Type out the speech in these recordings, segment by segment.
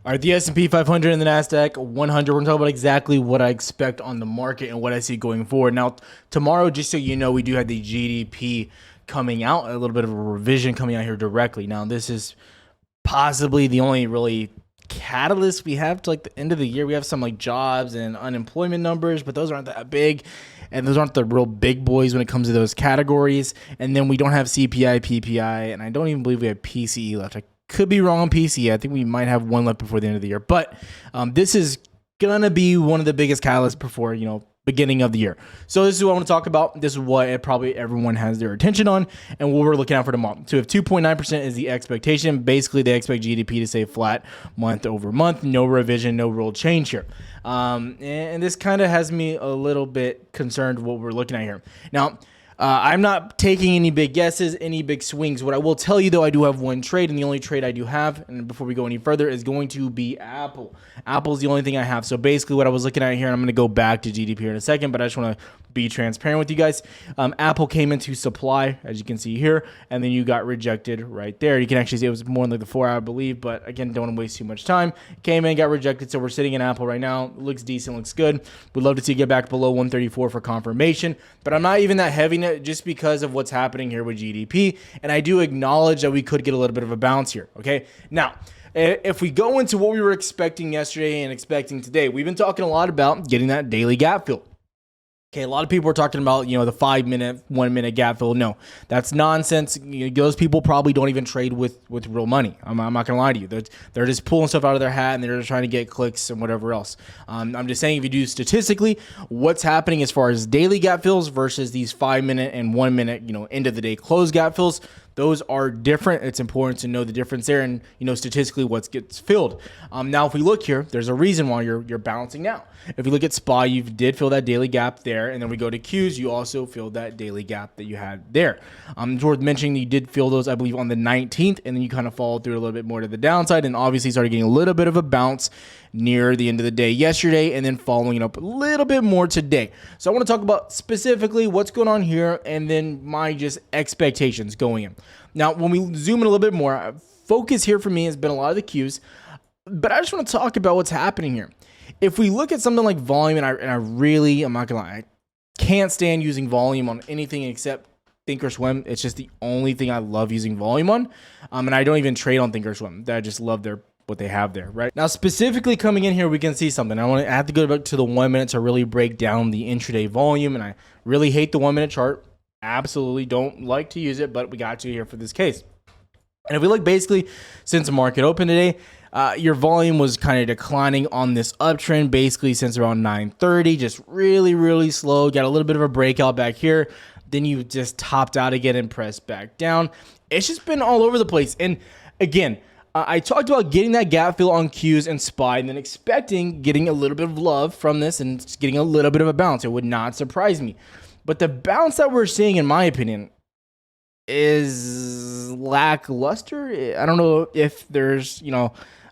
All right, the S&P 500 and the Nasdaq 100. We're going to talk about exactly what I expect on the market and what I see going forward. Now, tomorrow, just so you know, we do have the GDP coming out, a little bit of a revision coming out here directly. Now, this is possibly the only really catalyst we have to like the end of the year. We have some like jobs and unemployment numbers, but those aren't that big. And those aren't the real big boys when it comes to those categories. And then we don't have CPI, PPI, and I don't even believe we have PCE left. I could be wrong on PCE. I think we might have one left before the end of the year. But this is going to be one of the biggest catalysts before, beginning of the year. So this is what I want to talk about. This is what probably everyone has their attention on and what we're looking at for tomorrow. So if 2.9% is the expectation, basically they expect GDP to stay flat month over month, no revision, no real change here. And this kind of has me a little bit concerned what we're looking at here. Now, I'm not taking any big guesses, any big swings. What I will tell you, though, I do have one trade, and the only trade I do have, and before we go any further, is going to be Apple. Apple's the only thing I have. So basically what I was looking at here, and I'm going to go back to GDP here in a second, but I just want to be transparent with you guys. Apple came into supply, as you can see here, and then you got rejected right there. You can actually see it was more like the 4 hour, I believe, but again, don't want to waste too much time. Came in, got rejected, so we're sitting in Apple right now. Looks decent, looks good. Would love to see it get back below 134 for confirmation, but I'm not even that heavy in it just because of what's happening here with GDP, and I do acknowledge that we could get a little bit of a bounce here, okay? Now, if we go into what we were expecting yesterday and expecting today, we've been talking a lot about getting that daily gap fill. Okay, a lot of people are talking about, the 5 minute, 1 minute gap fill. No, that's nonsense. Those people probably don't even trade with real money. I'm not going to lie to you. They're just pulling stuff out of their hat and they're just trying to get clicks and whatever else. I'm just saying if you do statistically, what's happening as far as daily gap fills versus these 5 minute and 1 minute, end of the day close gap fills, those are different. It's important to know the difference there and, statistically what gets filled. Now, if we look here, there's a reason why you're balancing now. If you look at SPY, you did fill that daily gap there. And then we go to Qs, you also filled that daily gap that you had there. It's worth mentioning you did fill those, I believe, on the 19th. And then you kind of followed through a little bit more to the downside and obviously started getting a little bit of a bounce near the end of the day yesterday and then following it up a little bit more today. So I want to talk about specifically what's going on here and then my just expectations going in. Now, when we zoom in a little bit more, focus here for me has been a lot of the Qs, but I just want to talk about what's happening here. If we look at something like volume, and I really, I'm not going to lie, I can't stand using volume on anything except Thinkorswim. It's just the only thing I love using volume on. And I don't even trade on Thinkorswim. I just love what they have there, right? Now, specifically coming in here, we can see something. I have to go back to the 1 minute to really break down the intraday volume, and I really hate the 1 minute chart. Absolutely don't like to use it, but we got to here for this case. And if we look basically since the market opened today, your volume was kind of declining on this uptrend basically since around 9:30, just really, really slow. Got a little bit of a breakout back here. Then you just topped out again and pressed back down. It's just been all over the place. And again, I talked about getting that gap fill on Qs and SPY and then expecting getting a little bit of love from this and just getting a little bit of a bounce. It would not surprise me. But the bounce that we're seeing, in my opinion, is lackluster. I don't know if there's,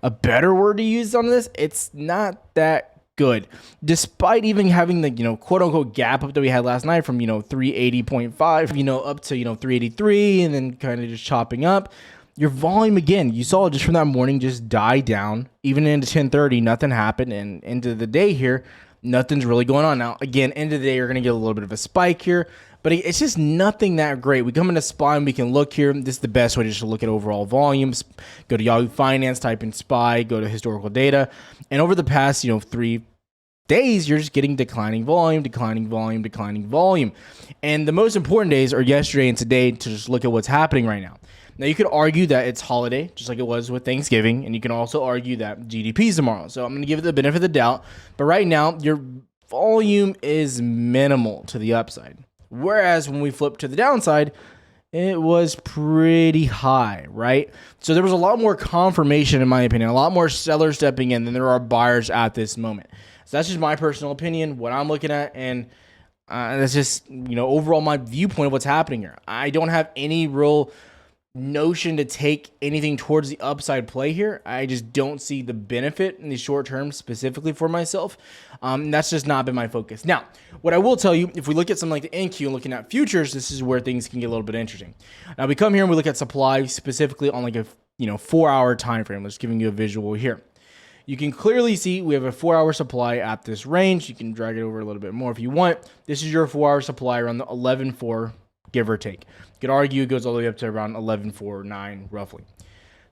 a better word to use on this. It's not that good. Despite even having the, quote unquote gap up that we had last night from, 380.5, up to, 383 and then kind of just chopping up. Your volume, again, you saw just from that morning just die down. Even into 10:30, nothing happened. And into the day here, nothing's really going on. Now, again, end of the day, you're going to get a little bit of a spike here. But it's just nothing that great. We come into SPY and we can look here. This is the best way to just look at overall volumes. Go to Yahoo Finance, type in SPY, go to historical data. And over the past, 3 days, you're just getting declining volume. And the most important days are yesterday and today to just look at what's happening right now. Now, you could argue that it's holiday, just like it was with Thanksgiving, and you can also argue that GDP is tomorrow. So I'm going to give it the benefit of the doubt. But right now, your volume is minimal to the upside. Whereas when we flip to the downside, it was pretty high, right? So there was a lot more confirmation, in my opinion, a lot more sellers stepping in than there are buyers at this moment. So that's just my personal opinion, what I'm looking at, and that's just, overall my viewpoint of what's happening here. I don't have any real notion to take anything towards the upside play here. I just don't see the benefit in the short term specifically for myself. That's just not been my focus. Now, what I will tell you, if we look at something like the NQ and looking at futures, this is where things can get a little bit interesting. Now, we come here and we look at supply specifically on like a 4 hour time frame. Let's giving you a visual here. you can clearly see we have a 4-hour supply at this range. You can drag it over a little bit more if you want. This is your 4-hour supply around the 11.4, give or take. You could argue it goes all the way up to around 11.49 roughly.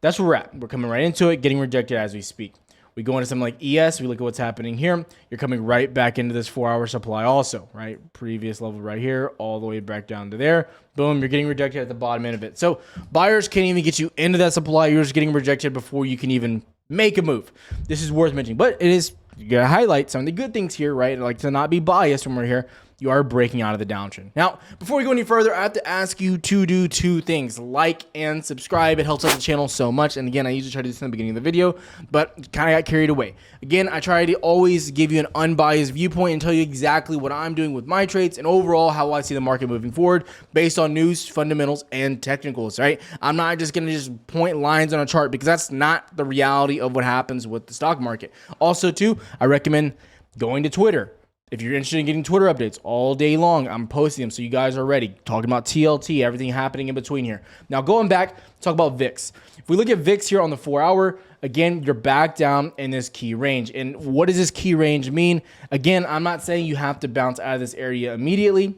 That's where we're at. We're coming right into it, getting rejected as we speak. We go into something like ES, we look at what's happening here. You're coming right back into this 4-hour supply also, right? Previous level right here, all the way back down to there. Boom, you're getting rejected at the bottom end of it. So buyers can't even get you into that supply. You're just getting rejected before you can even make a move. This is worth mentioning, but it is, you gotta highlight some of the good things here, right? Like to not be biased when we're here. You are breaking out of the downtrend. Now, before we go any further, I have to ask you to do 2 things. Like and subscribe. It helps out the channel so much. And again, I usually try to do this in the beginning of the video, but kind of got carried away. Again, I try to always give you an unbiased viewpoint and tell you exactly what I'm doing with my trades and overall how I see the market moving forward based on news, fundamentals, and technicals, right? I'm not just going to just point lines on a chart because that's not the reality of what happens with the stock market. Also, too, I recommend going to Twitter. If you're interested in getting Twitter updates all day long, I'm posting them so you guys are ready. Talking about TLT, everything happening in between here. Now going back, talk about VIX. If we look at VIX here on the 4-hour, again, you're back down in this key range. And what does this key range mean? Again, I'm not saying you have to bounce out of this area immediately.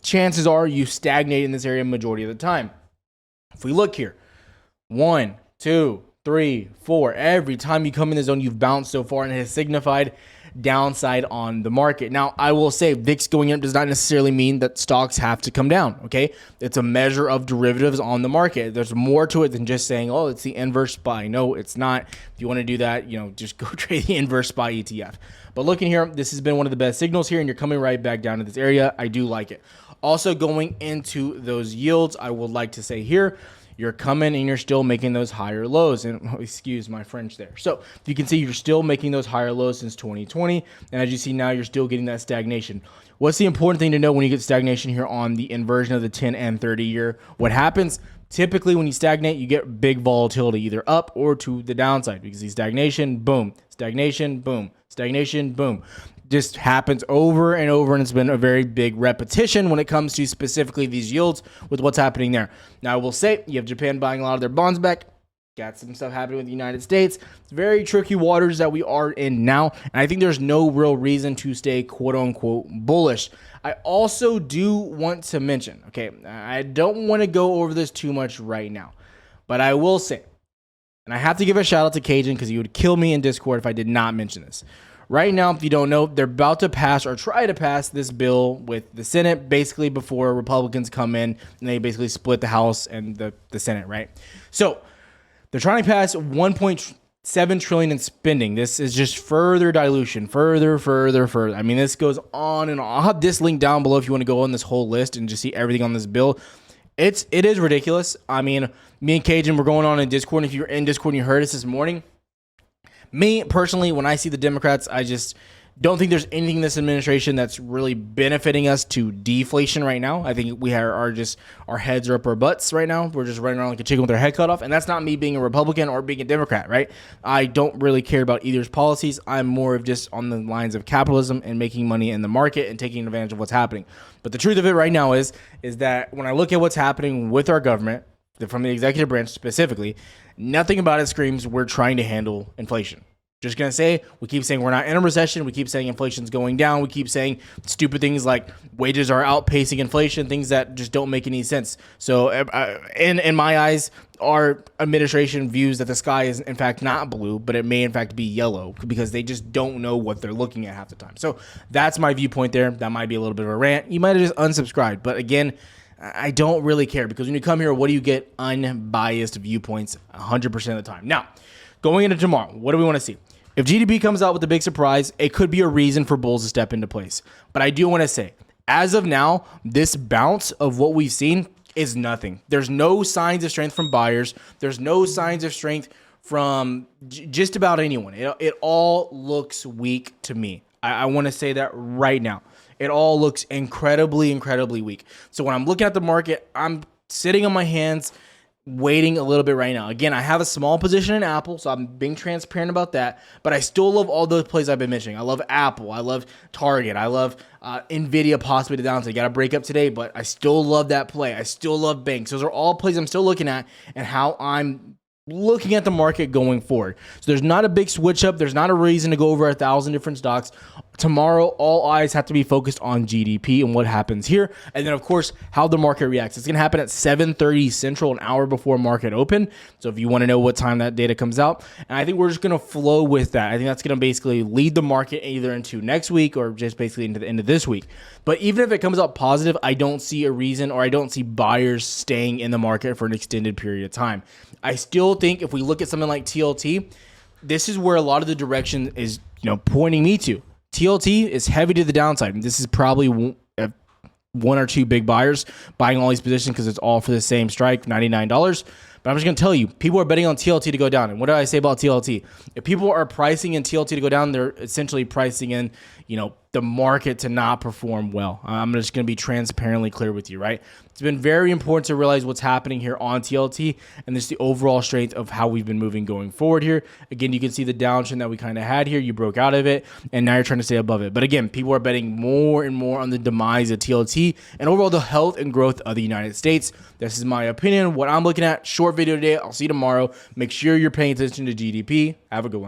Chances are you stagnate in this area majority of the time. If we look here, 1, 2, 3, 4, every time you come in the zone, you've bounced so far and it has signified downside on the market. Now, I will say VIX going up does not necessarily mean that stocks have to come down, okay? It's a measure of derivatives on the market. There's more to it than just saying, oh, it's the inverse SPY. No, it's not. If you want to do that, just go trade the inverse SPY ETF. But looking here, this has been one of the best signals here, and you're coming right back down to this area. I do like it. Also, going into those yields, I would like to say here, you're coming and you're still making those higher lows. And excuse my French there. So you can see you're still making those higher lows since 2020. And as you see now, you're still getting that stagnation. What's the important thing to know when you get stagnation here on the inversion of the 10 and 30 year? What happens? Typically, when you stagnate, you get big volatility, either up or to the downside, because the stagnation, boom, stagnation, boom, stagnation, boom. Just happens over and over, and it's been a very big repetition when it comes to specifically these yields with what's happening there. Now, I will say you have Japan buying a lot of their bonds back. Got some stuff happening with the United States. It's very tricky waters that we are in now, and I think there's no real reason to stay quote-unquote bullish. I also do want to mention, okay, I don't want to go over this too much right now, but I will say, and I have to give a shout out to Cajun because he would kill me in Discord if I did not mention this. Right now, if you don't know, they're about to pass or try to pass this bill with the Senate basically before Republicans come in and they basically split the House and the Senate, right? So they're trying to pass 1.7 trillion in spending. This is just further dilution, further. I mean, this goes on and on. I'll have this link down below if you want to go on this whole list and just see everything on this bill. It is ridiculous. I mean, me and Cajun were going on in Discord. And if you're in Discord and you heard us this morning, me, personally, when I see the Democrats, I just don't think there's anything in this administration that's really benefiting us to deflation right now. I think we are just, our heads are up our butts right now. We're just running around like a chicken with our head cut off. And that's not me being a Republican or being a Democrat, right? I don't really care about either's policies. I'm more of just on the lines of capitalism and making money in the market and taking advantage of what's happening. But the truth of it right now is that when I look at what's happening with our government, from the executive branch specifically, nothing about it screams we're trying to handle inflation. Just going to say, we keep saying we're not in a recession. We keep saying inflation's going down. We keep saying stupid things like wages are outpacing inflation, things that just don't make any sense. So in my eyes, our administration views that the sky is in fact not blue, but it may in fact be yellow because they just don't know what they're looking at half the time. So that's my viewpoint there. That might be a little bit of a rant. You might have just unsubscribed. But again, I don't really care because when you come here, what do you get? Unbiased viewpoints 100% of the time. Now, going into tomorrow, what do we want to see? If GDP comes out with a big surprise, it could be a reason for bulls to step into place. But I do want to say, as of now, this bounce of what we've seen is nothing. There's no signs of strength from buyers. There's no signs of strength from just about anyone. It all looks weak to me. I want to say that right now. It all looks incredibly weak. So when I'm looking at the market, I'm sitting on my hands, waiting a little bit right now. Again, I have a small position in Apple, so I'm being transparent about that. But I still love all those plays I've been mentioning. I love Apple. I love Target. I love NVIDIA possibly to downside. Got to break up today, but I still love that play. I still love banks. Those are all plays I'm still looking at and how I'm looking at the market going forward. So there's not a big switch up. There's not a reason to go over 1,000 different stocks. Tomorrow, all eyes have to be focused on GDP and what happens here. And then, of course, how the market reacts. It's going to happen at 7:30 Central, an hour before market open. So if you want to know what time that data comes out, and I think we're just going to flow with that. I think that's going to basically lead the market either into next week or just basically into the end of this week. But even if it comes out positive, I don't see a reason, or I don't see buyers staying in the market for an extended period of time. I still think if we look at something like TLT, this is where a lot of the direction is, pointing me to. TLT is heavy to the downside. And this is probably one or two big buyers buying all these positions because it's all for the same strike, $99. But I'm just going to tell you, people are betting on TLT to go down. And what do I say about TLT? If people are pricing in TLT to go down, they're essentially pricing in, the market to not perform well. I'm just going to be transparently clear with you, right? It's been very important to realize what's happening here on TLT and just the overall strength of how we've been moving going forward here. Again, you can see the downtrend that we kind of had here. You broke out of it, and now you're trying to stay above it. But again, people are betting more and more on the demise of TLT and overall the health and growth of the United States. This is my opinion, what I'm looking at. Short video today. I'll see you tomorrow. Make sure you're paying attention to GDP. Have a good one.